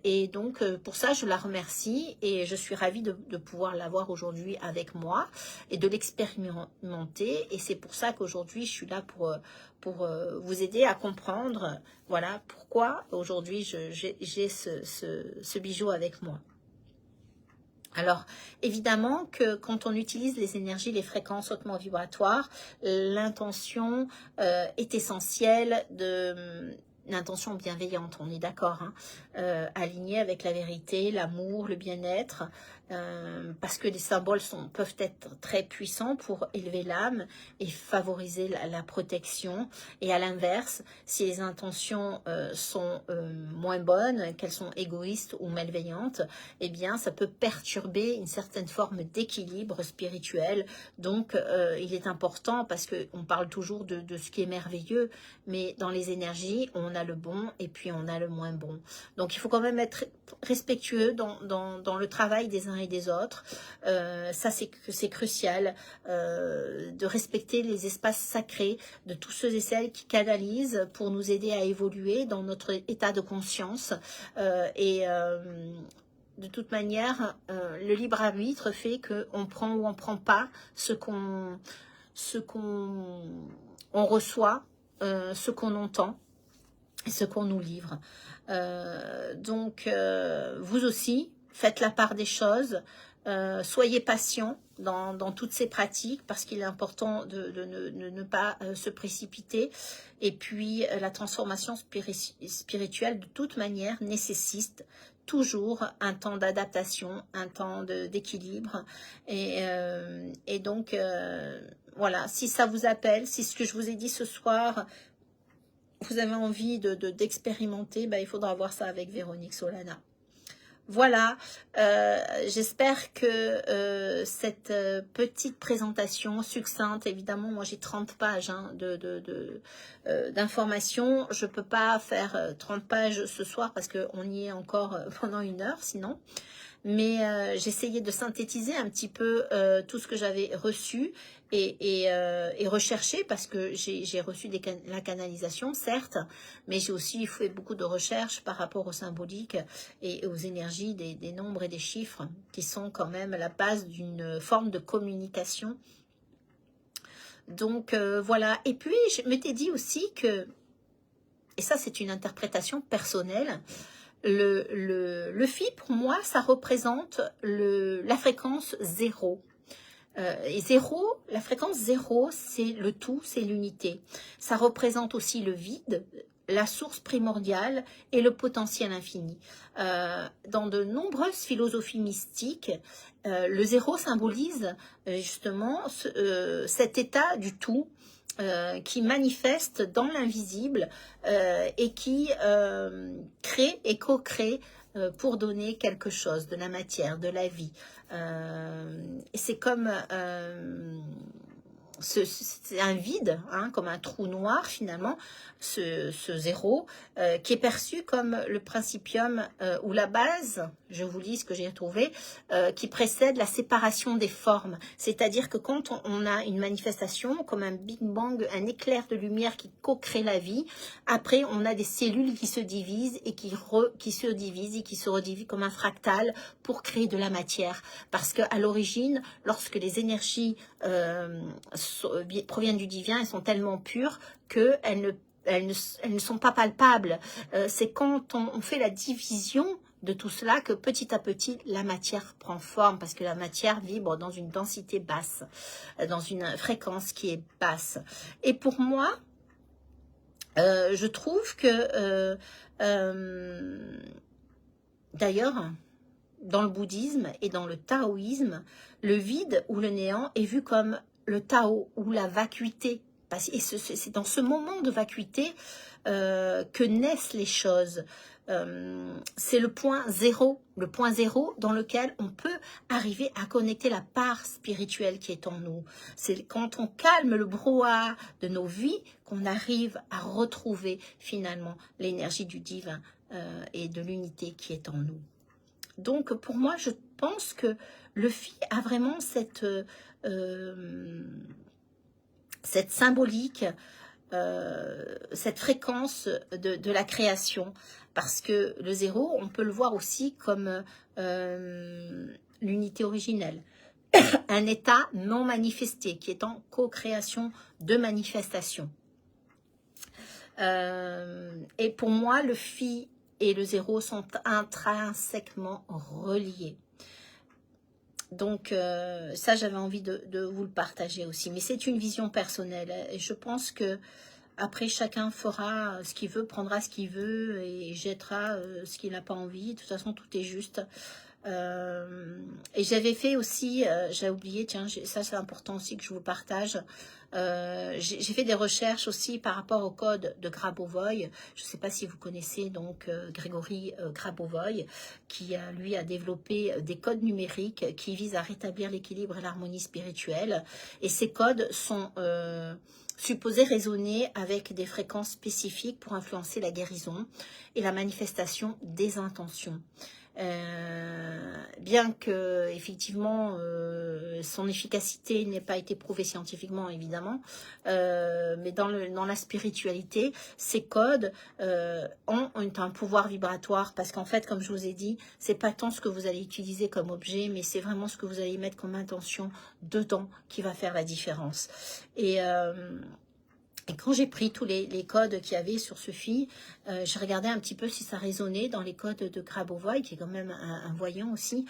Et donc, pour ça, je la remercie et je suis ravie de pouvoir l'avoir aujourd'hui avec moi et de l'expérimenter. Et c'est pour ça qu'aujourd'hui, je suis là pour vous aider à comprendre, voilà, pourquoi aujourd'hui j'ai ce bijou avec moi. Alors, évidemment que quand on utilise les énergies, les fréquences hautement vibratoires, l'intention est essentielle l'intention bienveillante, on est d'accord, hein, alignée avec la vérité, l'amour, le bien-être, parce que les symboles peuvent être très puissants pour élever l'âme et favoriser la protection. Et à l'inverse, si les intentions sont moins bonnes, qu'elles sont égoïstes ou malveillantes, eh bien, ça peut perturber une certaine forme d'équilibre spirituel. Donc, il est important, parce qu'on parle toujours de ce qui est merveilleux, mais dans les énergies, on a le bon et puis on a le moins bon. Donc, il faut quand même être respectueux dans le travail des uns et des autres. Ça, c'est crucial, de respecter les espaces sacrés de tous ceux et celles qui canalisent pour nous aider à évoluer dans notre état de conscience. De toute manière, le libre arbitre fait qu'on prend ou on ne prend pas ce qu'on reçoit, ce qu'on entend et ce qu'on nous livre. Donc, vous aussi, faites la part des choses. Soyez patient dans toutes ces pratiques, parce qu'il est important de ne pas se précipiter. Et puis, la transformation spirituelle, de toute manière, nécessite toujours un temps d'adaptation, un temps d'équilibre. Et donc, voilà, si ça vous appelle, si ce que je vous ai dit ce soir, vous avez envie d'expérimenter, il faudra voir ça avec Véronique Solana. Voilà, j'espère que cette petite présentation succincte, évidemment, moi j'ai 30 pages d'informations, je ne peux pas faire 30 pages ce soir parce qu'on y est encore pendant 1 heure sinon. Mais j'essayais de synthétiser un petit peu tout ce que j'avais reçu et recherché, parce que j'ai reçu la canalisation, certes, mais j'ai aussi fait beaucoup de recherches par rapport au symbolique et aux énergies des nombres et des chiffres, qui sont quand même la base d'une forme de communication. Donc voilà, et puis je m'étais dit aussi que, et ça c'est une interprétation personnelle, le Phi, pour moi, ça représente la fréquence 0. Et 0, la fréquence 0, c'est le tout, c'est l'unité. Ça représente aussi le vide, la source primordiale et le potentiel infini. Dans de nombreuses philosophies mystiques, le 0 symbolise justement cet état du tout, qui manifeste dans l'invisible et qui crée et co-crée pour donner quelque chose, de la matière, de la vie. C'est comme c'est un vide, comme un trou noir finalement, ce 0, qui est perçu comme le principium ou la base, je vous lis ce que j'ai trouvé, qui précède la séparation des formes. C'est-à-dire que quand on a une manifestation, comme un Big Bang, un éclair de lumière qui co-crée la vie, après on a des cellules qui se divisent et qui se divisent et qui se redivisent comme un fractal pour créer de la matière. Parce qu'à l'origine, lorsque les énergies proviennent du divin, elles sont tellement pures qu'elles ne sont pas palpables. C'est quand on fait la division de tout cela que petit à petit, la matière prend forme, parce que la matière vibre dans une densité basse, dans une fréquence qui est basse. Et pour moi, je trouve que, d'ailleurs, dans le bouddhisme et dans le taoïsme, le vide ou le néant est vu comme le Tao ou la vacuité. Et c'est dans ce moment de vacuité que naissent les choses. C'est le point zéro dans lequel on peut arriver à connecter la part spirituelle qui est en nous. C'est quand on calme le brouhaha de nos vies qu'on arrive à retrouver finalement l'énergie du divin et de l'unité qui est en nous. Donc pour moi, je pense que le Phi a vraiment cette symbolique, cette fréquence de la création, parce que le zéro, on peut le voir aussi comme l'unité originelle, un état non manifesté qui est en co-création de manifestation. Et pour moi, le Phi et le zéro sont intrinsèquement reliés. Donc ça, j'avais envie de vous le partager aussi. Mais c'est une vision personnelle. Et je pense que après, chacun fera ce qu'il veut, prendra ce qu'il veut et jettera ce qu'il n'a pas envie. De toute façon, tout est juste. Et j'avais fait aussi, j'ai oublié, tiens, ça c'est important aussi que je vous partage. J'ai fait des recherches aussi par rapport au code de Grabovoi. Je ne sais pas si vous connaissez donc Grégory Grabovoi, qui lui a développé des codes numériques qui visent à rétablir l'équilibre et l'harmonie spirituelle. Et ces codes sont supposés résonner avec des fréquences spécifiques pour influencer la guérison et la manifestation des intentions. Bien que effectivement son efficacité n'ait pas été prouvée scientifiquement évidemment, mais dans la spiritualité, ces codes ont un pouvoir vibratoire, parce qu'en fait, comme je vous ai dit, c'est pas tant ce que vous allez utiliser comme objet, mais c'est vraiment ce que vous allez mettre comme intention dedans qui va faire la différence. Et quand j'ai pris tous les codes qu'il y avait sur ce Phi, j'ai regardé un petit peu si ça résonnait dans les codes de Grabovoi, qui est quand même un voyant aussi.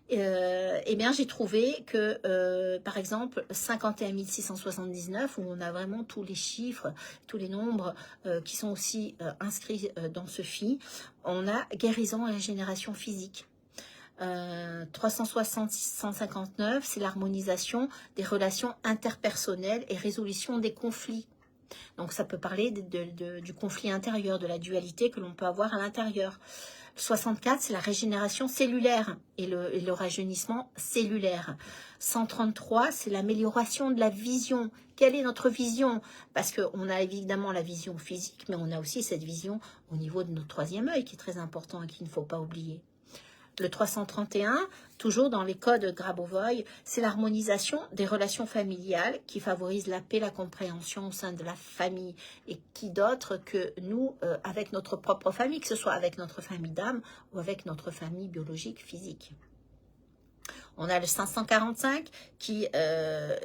Et bien j'ai trouvé que, par exemple, 51 679, où on a vraiment tous les chiffres, tous les nombres qui sont aussi inscrits dans ce Phi, on a guérison et régénération physique. 360-659, c'est l'harmonisation des relations interpersonnelles et résolution des conflits. Donc ça peut parler du conflit intérieur, de la dualité que l'on peut avoir à l'intérieur. 64, c'est la régénération cellulaire et le rajeunissement cellulaire. 133, c'est l'amélioration de la vision. Quelle est notre vision? Parce qu'on a évidemment la vision physique, mais on a aussi cette vision au niveau de notre troisième œil qui est très important et qu'il ne faut pas oublier. Le 331, toujours dans les codes Grabovoi, c'est l'harmonisation des relations familiales qui favorise la paix, la compréhension au sein de la famille. Et qui d'autre que nous, avec notre propre famille, que ce soit avec notre famille d'âme ou avec notre famille biologique, physique. On a le 545 qui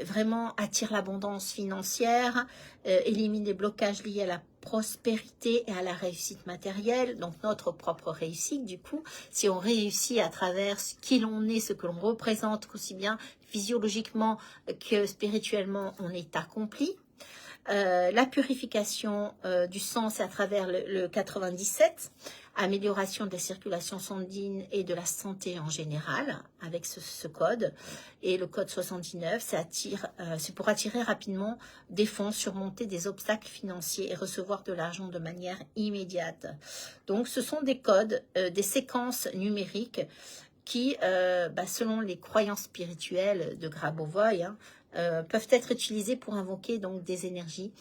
vraiment attire l'abondance financière, élimine les blocages liés à la prospérité et à la réussite matérielle, donc notre propre réussite. Du coup, si on réussit à travers qui l'on est, ce que l'on représente, qu'aussi bien physiologiquement que spirituellement, on est accompli. La purification du sang, c'est à travers le 97, amélioration de la circulation sanguine et de la santé en général, avec ce code. Et le code 79, c'est pour attirer rapidement des fonds, surmonter des obstacles financiers et recevoir de l'argent de manière immédiate. Donc ce sont des codes, des séquences numériques qui, selon les croyances spirituelles de Grabovoi, peuvent être utilisées pour invoquer donc des énergies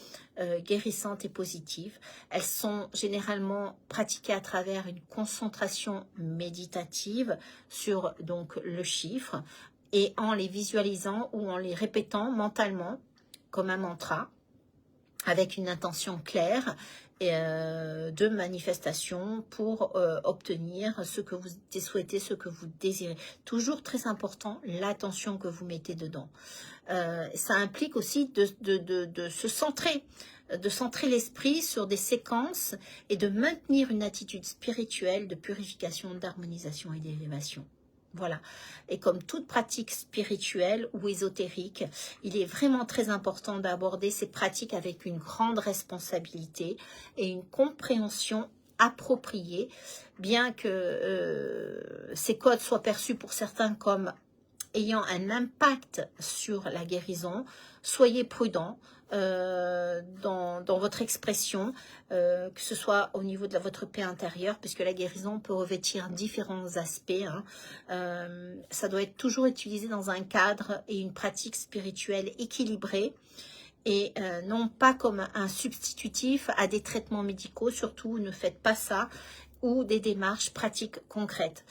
guérissantes et positives. Elles sont généralement pratiquées à travers une concentration méditative sur donc le chiffre et en les visualisant ou en les répétant mentalement comme un mantra avec une intention claire de manifestation pour obtenir ce que vous souhaitez, ce que vous désirez. Toujours très important, l'attention que vous mettez dedans. Ça implique aussi de se centrer. de centrer l'esprit sur des séquences et de maintenir une attitude spirituelle de purification, d'harmonisation et d'élévation. Voilà. Et comme toute pratique spirituelle ou ésotérique, il est vraiment très important d'aborder ces pratiques avec une grande responsabilité et une compréhension appropriée, bien que ces codes soient perçus pour certains comme ayant un impact sur la guérison. Soyez prudents dans votre expression, que ce soit au niveau de votre paix intérieure, puisque la guérison peut revêtir différents aspects. Ça doit être toujours utilisé dans un cadre et une pratique spirituelle équilibrée, et non pas comme un substitutif à des traitements médicaux. Surtout, ne faites pas ça, ou des démarches pratiques concrètes.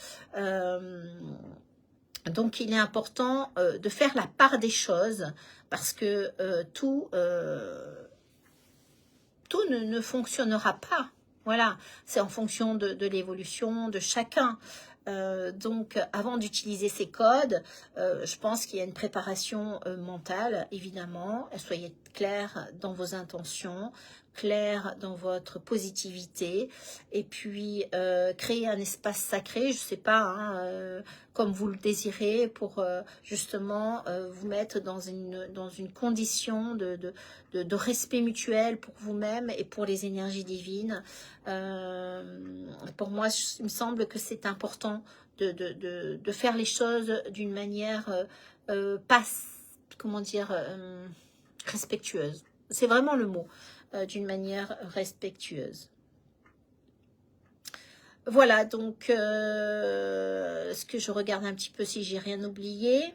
Donc, il est important de faire la part des choses, parce que tout ne fonctionnera pas. Voilà, c'est en fonction de l'évolution de chacun. Donc, avant d'utiliser ces codes, je pense qu'il y a une préparation mentale, évidemment. Soyez clair dans vos intentions, clair dans votre positivité, et puis créer un espace sacré, je ne sais pas, comme vous le désirez, pour justement vous mettre dans une condition de respect mutuel pour vous-même et pour les énergies divines. Pour moi, il me semble que c'est important de faire les choses d'une manière pas, comment dire, respectueuse. C'est vraiment le mot, d'une manière respectueuse. Voilà, donc, est-ce que je regarde un petit peu si j'ai rien oublié?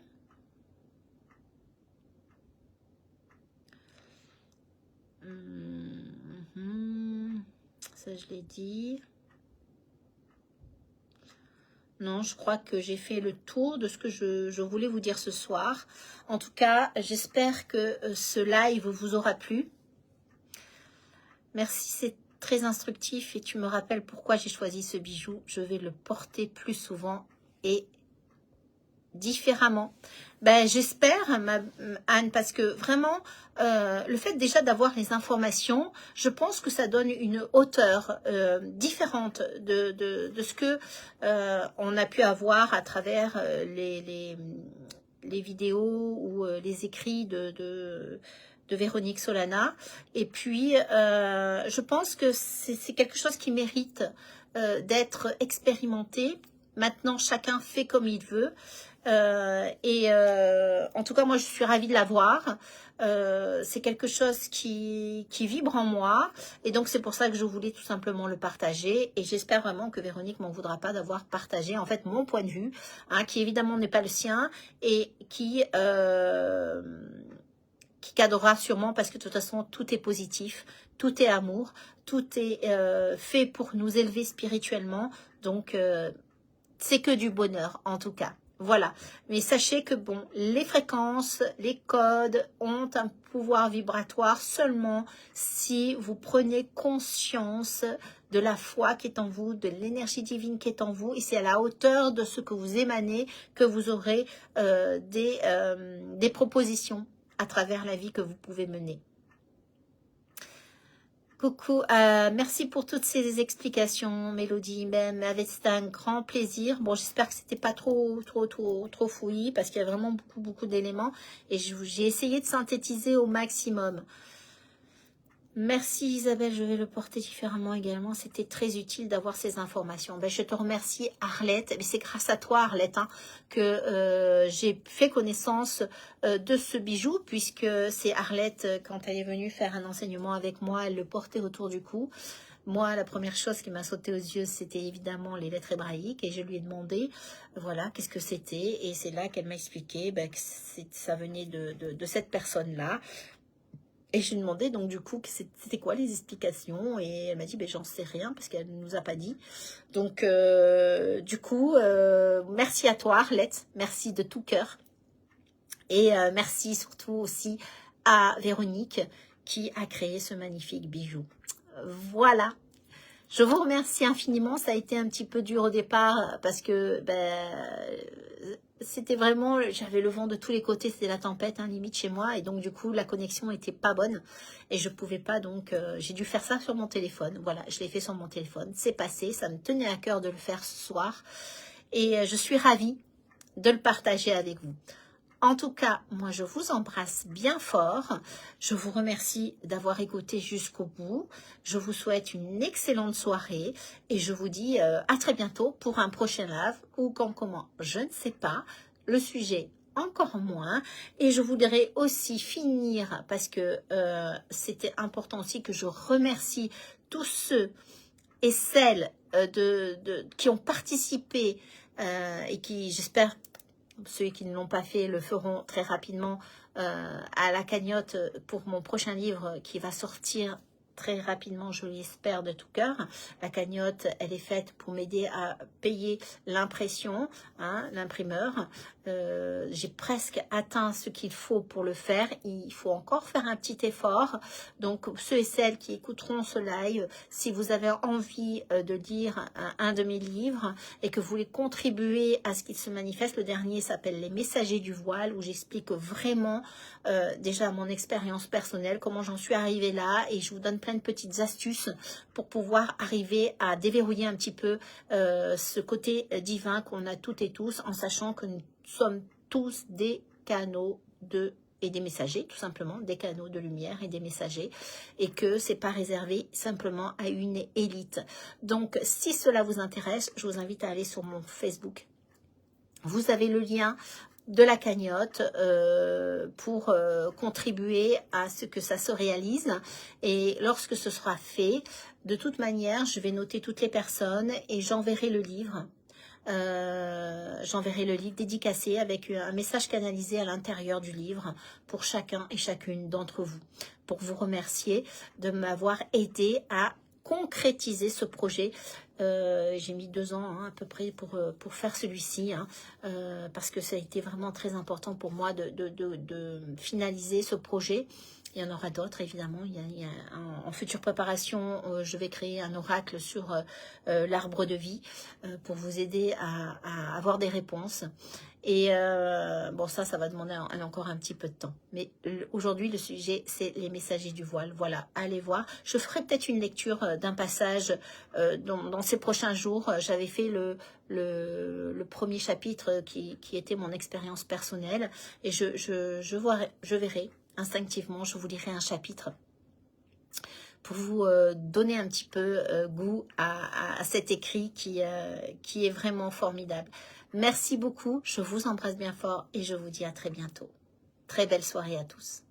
Ça, je l'ai dit. Non, je crois que j'ai fait le tour de ce que je voulais vous dire ce soir. En tout cas, j'espère que ce live vous aura plu. Merci, c'est très instructif et tu me rappelles pourquoi j'ai choisi ce bijou. Je vais le porter plus souvent et différemment. Ben, j'espère, Anne, parce que vraiment, le fait déjà d'avoir les informations, je pense que ça donne une hauteur différente de ce que on a pu avoir à travers les vidéos ou les écrits de Véronique Solana. Et puis, je pense que c'est quelque chose qui mérite d'être expérimenté. Maintenant, chacun fait comme il veut. En tout cas, moi, je suis ravie de l'avoir. C'est quelque chose qui vibre en moi. Et donc, c'est pour ça que je voulais tout simplement le partager. Et j'espère vraiment que Véronique m'en voudra pas d'avoir partagé, en fait, mon point de vue, qui évidemment n'est pas le sien et qui cadrera sûrement, parce que de toute façon, tout est positif, tout est amour, tout est fait pour nous élever spirituellement. Donc, c'est que du bonheur, en tout cas. Voilà. Mais sachez que, bon, les fréquences, les codes ont un pouvoir vibratoire seulement si vous prenez conscience de la foi qui est en vous, de l'énergie divine qui est en vous. Et c'est à la hauteur de ce que vous émanez que vous aurez des propositions à travers la vie que vous pouvez mener. Coucou, merci pour toutes ces explications, Mélodie. Même c'était un grand plaisir. Bon, j'espère que c'était pas trop fouillis, parce qu'il y a vraiment beaucoup d'éléments et j'ai essayé de synthétiser au maximum. Merci Isabelle, je vais le porter différemment également. C'était très utile d'avoir ces informations. Ben, je te remercie Arlette. C'est grâce à toi Arlette que j'ai fait connaissance de ce bijou, puisque c'est Arlette, quand elle est venue faire un enseignement avec moi, elle le portait autour du cou. Moi, la première chose qui m'a sauté aux yeux, c'était évidemment les lettres hébraïques, et je lui ai demandé, voilà, qu'est-ce que c'était, et c'est là qu'elle m'a expliqué que ça venait de cette personne-là. Et je lui ai demandé donc du coup c'était quoi les explications, et elle m'a dit j'en sais rien parce qu'elle ne nous a pas dit. Donc du coup merci à toi Arlette, merci de tout cœur, et merci surtout aussi à Véronique qui a créé ce magnifique bijou. Voilà, je vous remercie infiniment. Ça a été un petit peu dur au départ parce que c'était vraiment, j'avais le vent de tous les côtés, c'était la tempête, hein, limite chez moi, et donc du coup la connexion était pas bonne, et je pouvais pas, donc j'ai dû faire ça sur mon téléphone. Voilà, je l'ai fait sur mon téléphone, c'est passé, ça me tenait à cœur de le faire ce soir, et je suis ravie de le partager avec vous. En tout cas, moi je vous embrasse bien fort, je vous remercie d'avoir écouté jusqu'au bout, je vous souhaite une excellente soirée et je vous dis à très bientôt pour un prochain live ou quand comment, je ne sais pas, le sujet encore moins, et je voudrais aussi finir parce que c'était important aussi que je remercie tous ceux et celles qui ont participé et qui, j'espère, ceux qui ne l'ont pas fait le feront très rapidement à la cagnotte pour mon prochain livre qui va sortir très rapidement, je l'espère de tout cœur. La cagnotte, elle est faite pour m'aider à payer l'impression, hein, l'imprimeur. J'ai presque atteint ce qu'il faut pour le faire. Il faut encore faire un petit effort. Donc, ceux et celles qui écouteront ce live, si vous avez envie de lire un de mes livres et que vous voulez contribuer à ce qu'il se manifeste, le dernier s'appelle Les Messagers du Voile, où j'explique vraiment déjà mon expérience personnelle, comment j'en suis arrivée là, et je vous donne plein de petites astuces pour pouvoir arriver à déverrouiller un petit peu ce côté divin qu'on a toutes et tous, en sachant que nous sommes tous des canaux et des messagers, tout simplement, des canaux de lumière et des messagers, et que c'est pas réservé simplement à une élite. Donc, si cela vous intéresse, je vous invite à aller sur mon Facebook. Vous avez le lien de la cagnotte pour contribuer à ce que ça se réalise, et lorsque ce sera fait, de toute manière, je vais noter toutes les personnes et j'enverrai le livre. J'enverrai le livre dédicacé avec un message canalisé à l'intérieur du livre pour chacun et chacune d'entre vous, pour vous remercier de m'avoir aidé à concrétiser ce projet. J'ai mis 2 ans hein, à peu près pour faire celui-ci, hein, parce que ça a été vraiment très important pour moi de finaliser ce projet. Il y en aura d'autres, évidemment. En future préparation, je vais créer un oracle sur l'arbre de vie pour vous aider à avoir des réponses. Et bon, ça va demander encore un petit peu de temps. Mais aujourd'hui, le sujet, c'est les messagers du voile. Voilà, allez voir. Je ferai peut-être une lecture d'un passage dans ces prochains jours. J'avais fait le premier chapitre qui était mon expérience personnelle. Et je verrai. Instinctivement, je vous lirai un chapitre pour vous donner un petit peu goût à cet écrit qui est vraiment formidable. Merci beaucoup, je vous embrasse bien fort et je vous dis à très bientôt. Très belle soirée à tous.